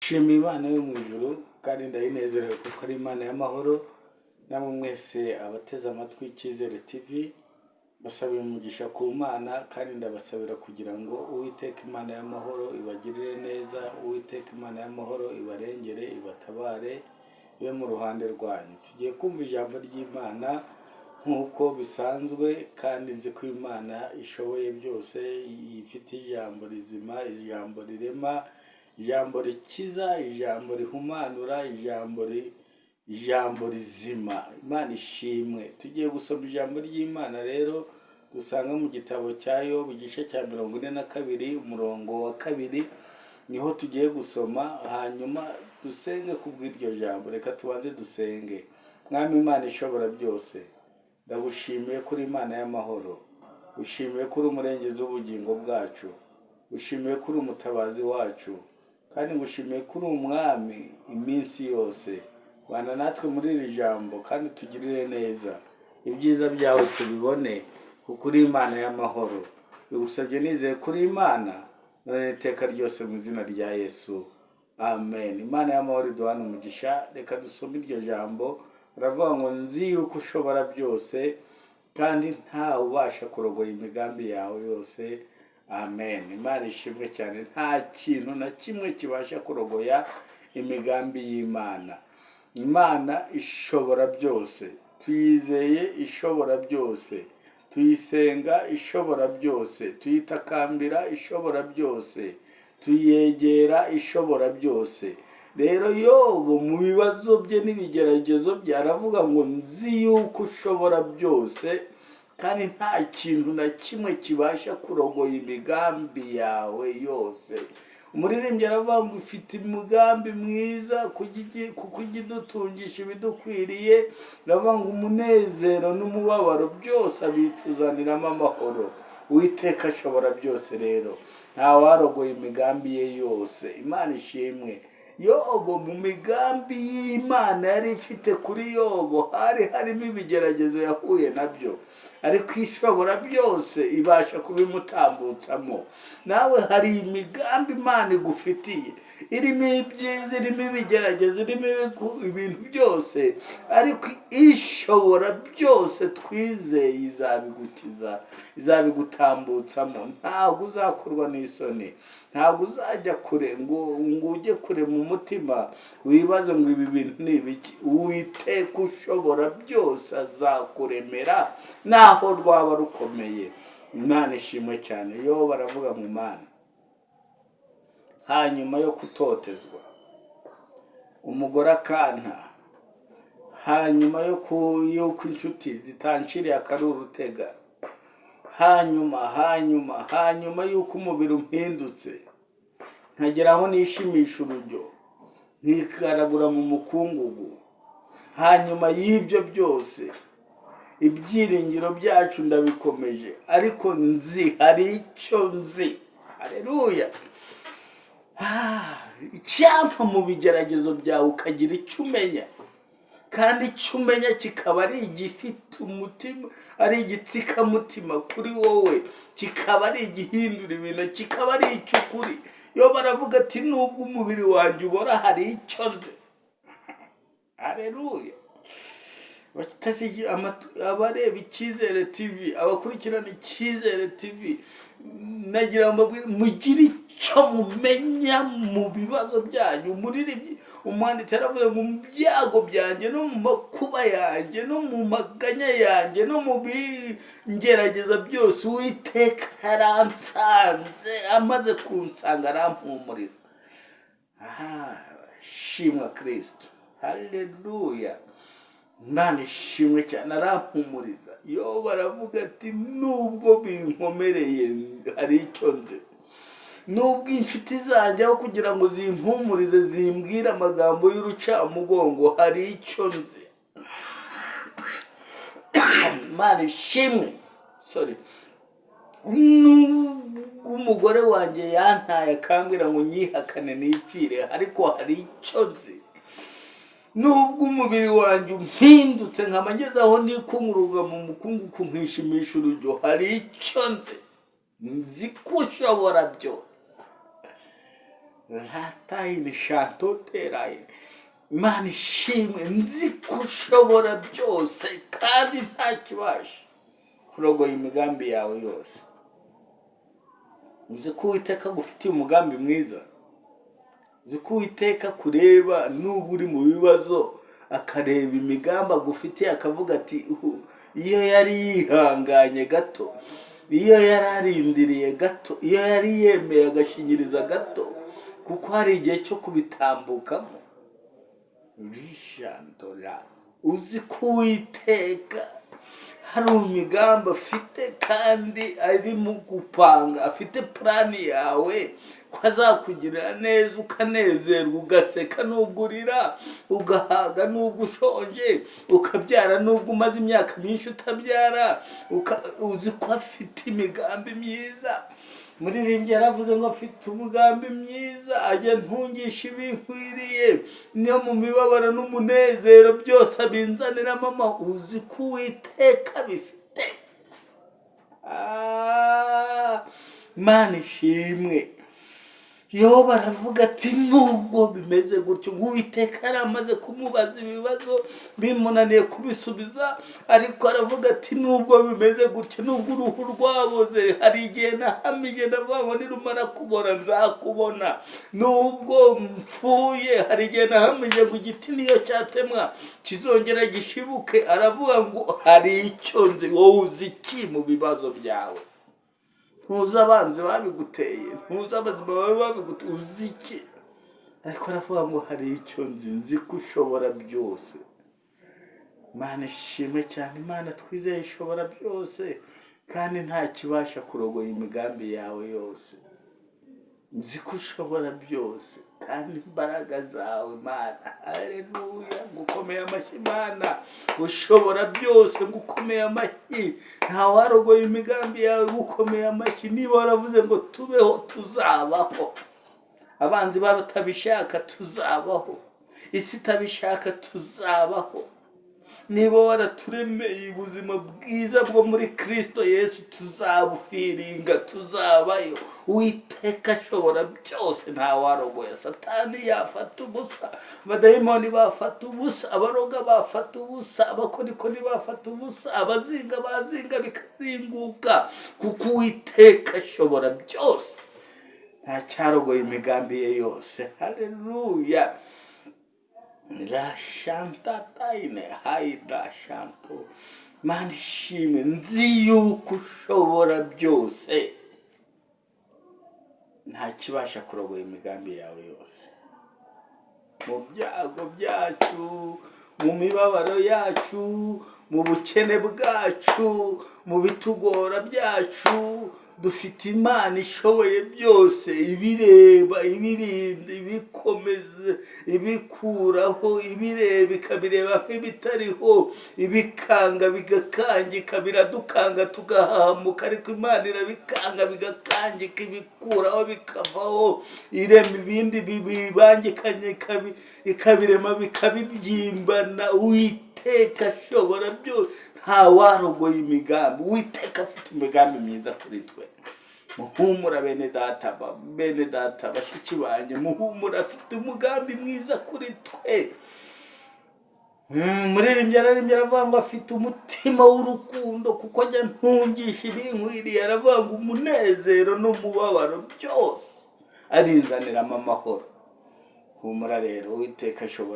Shima Imana yo mu ijuru kandi ndayinezerewe kuko ari Imana y'amahoro. Namwe mwese abateze amatwi Icyizere TV, basabira umugisha ku Mana kandi ndabasabira kugira ngo Uwiteka Imana y'amahoro ibagirire neza, Uwiteka Imana y'amahoro ibarengere, ibatabare, ibe mu ruhande rwanyu. Tugiye kumva ijambo ry'Imana nk'uko bisanzwe, kandi nzi ko Imana ishoboye byose, ifite ijambo rizima, ijambo rirema, ijambo rikiza, ijambo rihumanura, ijambo rizima. Imana ishimwe. Tugiye gusoma ijambo ry'Imana rero dusanga mu gitabo cya Yobu igice cya 42 umurongo wa 2, niho tugiye gusoma, hanyuma dusenge kubw'iryo jambo. Reka tubanze dusenge. Mwami Imana ishobora byose, ndagushimiye kuri Imana y'amahoro, ushimiye kuri umurengezi w'ubugingo bwacu, ushimiye kuri umutabazi wacu, kandi ngushimiye kuri umwami iminsi yose. Bana natwe muri iri jambo kandi tugirire neza, ibyiza byawe tubibone kuko uri Imana y'amahoro. Bigusabye nizeye kuri Imana none iteka ryose mu izina rya Yesu, amen. Imana y'amahoro iduhane umugisha. Reka dusome iryo jambo. Baravuga ngo nzi yuko ushobora byose kandi nta ubasha kurogoya imigambi yawe yose, amen. Imana ishimwe cyane. Nta kintu na kimwe kibasha kurogoya imigambi y'Imana. Imana ishobora byose, tuyizeye ishobora byose, tuyisenga ishobora byose, tuyitakambira ishobora byose, tuyegera ishobora byose. Rero Yobu mu bibazo bye n'ibigeragezo bye aravuga ngo nzi yuko ushobora byose kandi nta kintu na kimwe kibasha kurogoya imigambi yawe yose. Umuririmbyi aravuga ngo ufite umugambi mwiza kuko idutungisha ibidukwiriye. Aravuga ngo umunezero n'umubabaro byose abituzaniramo amahoro. Uwiteka ashobora byose rero, nta warogoye imigambi ye yose. Imana ishimwe. Yobu mu migambi y'Imana yari ifite kuri Yobu hari harimo ibigeragezo yahuye nabyo, ariko ishobora byose ibasha kubimutambutsamo. Nawe hari imigambi Imana igufitiye, irimo ibyiza, irimo ibigeragezo, irimo ibintu byose, ariko ishobora byose twizeye izabigukiza, izabigutambutsamo. Ntabwo uzakorwa n'isoni, ntabwo uzajya kure ngo ujye kure mu mutima wibaze ngo ibi bintu ni ibiki. Uwiteka ushobora byose azakuremera naho rwaba rukomeye. Imana ishimwe cyane. Yo baravuga mu Imana, hanyuma yo kutotezwa umugore akanta, hanyuma yo inshuti zitanciriye akarurutega, hanyuma yuko umubiri umpindutse nkagera aho nishimisha urujyo nkigaragura mu mukungugu. Hanyuma y'ibyo byose ibyiringiro byacu ndabikomeje, ariko nzi, hari icyo nzi. Haleluya. Icyampa mu bigeragezo byawe ukagira icyo umenya, kandi icyo umenya kikaba ari igifite umutima, ari igitsikamutima kuri wowe, kikaba ari igihindura ibintu, kikaba ari icy'ukuri. Yo baravuga ati nubwo umubiri wanjye ubora hari icyo nzi. Haleluya. Abareba Icyizere TV, abakurikirana Icyizere TV, nagira ngo mugire icyo mumenya mu bibazo byanyu. Umwanditsi aravuga ngo mu byago byanjye no mu makuba yanjye no mu maganya yanjye no mu bingerageza byose, Uwiteka yaransanze, amaze kunsanga arampumuriza. Shimwa Kristo. Haleluya. Imana ishimwe cyane, arampumuriza. Yo baravuga ati nubwo binkomereye hari icyo nzi, nubwo inshuti zanjye aho kugira ngo zimpumurize zimbwire amagambo y'urucamugongo, hari icyo nzi. Imana ishimwe. Nubwo umugore wanjye yantaye akambwira ngo nyihakane nipfire, ariko hari icyo nzi. Nubwo umubiri wanjye umpindutse nkaba ngeze aho nikunguruga mu mukungugu nkishimisha urujyo, hari icyo nzi. Nzi ko ushobora byose. ratayini shantoteraye. Imana ishimwe, nzi ko ushobora byose kandi nta kibasha kurogoya imigambi yawe yose. Uzi ko Uwiteka agufitiye umugambi mwiza. Uzi ko Uwiteka kureba n'ubu uri mu bibazo, akareba imigambi agufitiye akavuga ati iyo yari yihanganye gato, iyo yari arindiriye gato, iyo yari yemeye agashinyiriza gato, kuko hari igihe cyo kubitambukamo. Rishandora, uzi ko Uwiteka hari imigambi afite kandi ari mu gupanga, afite plani yawe ko azakugirira neza, ukanezerwa, ugaseka nubwo urira, ugahaga nubwo ushonje, ukabyara nubwo umaze imyaka myinshi utabyara. Uzi ko afite imigambi myiza. Muririmbyi yaravuze ngo afite umugambi mwiza, ajya ntungisha ibinkwiriye, niyo mu mibabaro n'umunezero byose abinzaniramo amahoro. Uzi ko Uwiteka bifite. Imana ishimwe. Yobu aravuga ati nubwo bimeze gutyo, Uwiteka yari amaze kumubaza ibibazo bimunaniye kubisubiza, ariko aravuga ati nubwo bimeze gutyo, nubwo uruhu rwaboze, hari igihe nahamije ndavuga ngo nirumara kubora nzakubona, nubwo mpfuye hari igihe nahamije ngo igiti niyo cyatemwa kizongera gishibuke. Aravuga ngo hari icyo nzi. Wowe uzi iki mu bibazo byawe? Ntuzi abanzi babiguteye, ntuzi abazima bawe babiguteye, uzi iki? Ariko aravuga ngo hari icyo nzi, nzi ko ushobora byose. Imana ishimwe cyane. Imana twizeye ishobora byose kandi nta kibasha kurogoya imigambi yawe yose. Nzi ko ushobora byose kandi imbaraga zawe Mana, haleluya, ngukomeye amashyi Mana. Ushobora byose, ngukomeye amashyi. Nta warogoye imigambi yawe, ngukomeye amashyi. Niba waravuze ngo tubeho, tuzabaho. Abanzi barutabishaka, tuzabaho. Isi itabishaka, tuzabaho. Niba waraturemeye ubuzima bwiza bwo muri Kristo Yesu, tuzabufiringa, tuzabayo. Uwiteka ashobora byose, nta warogoya. Satani yafata ubusa, abadayimoni bafata ubusa, abaroga bafata ubusa, abakonikoni bafata ubusa, abazinga bazinga bikazinguka, kuko Uwiteka ashobora byose, nta cyarogoye imigambi ye yose. Haleluya. Rashantatayine haida shanto. Imana ishimwe, nzi yuko ushobora byose, nta kibasha kurogoya imigambi yawe yose. Mu byago byacu, mu mibabaro yacu, mu bukene bwacu, mu bitugora byacu, dufite Imana ishoboye byose, ibireba, ibirinda, ibikomeza, ibikuraho, ibireba ikabireba nk'ibitariho, ibikanga bigakangika, biradukanga tugahamuka, ariko Imana irabikanga bigakangika, ibikuraho bikavaho, irema ibindi bibangikanye ikabirema bikabibyimbana. Uwiteka ashobora byose, nta warogoye imigambi. Uwiteka afite imigambi myiza kuri twe. Muhumura bene data bashiki banjye, muhumura, afite umugambi mwiza kuri twe. Muririmbyi aravuga ngo afite umutima w'urukundo, kuko ajya ntungisha ibinkwiriye. Aravuga ngo umunezero n'umubabaro byose abinzaniramo amahoro. Humura rero, Uwiteka ashobora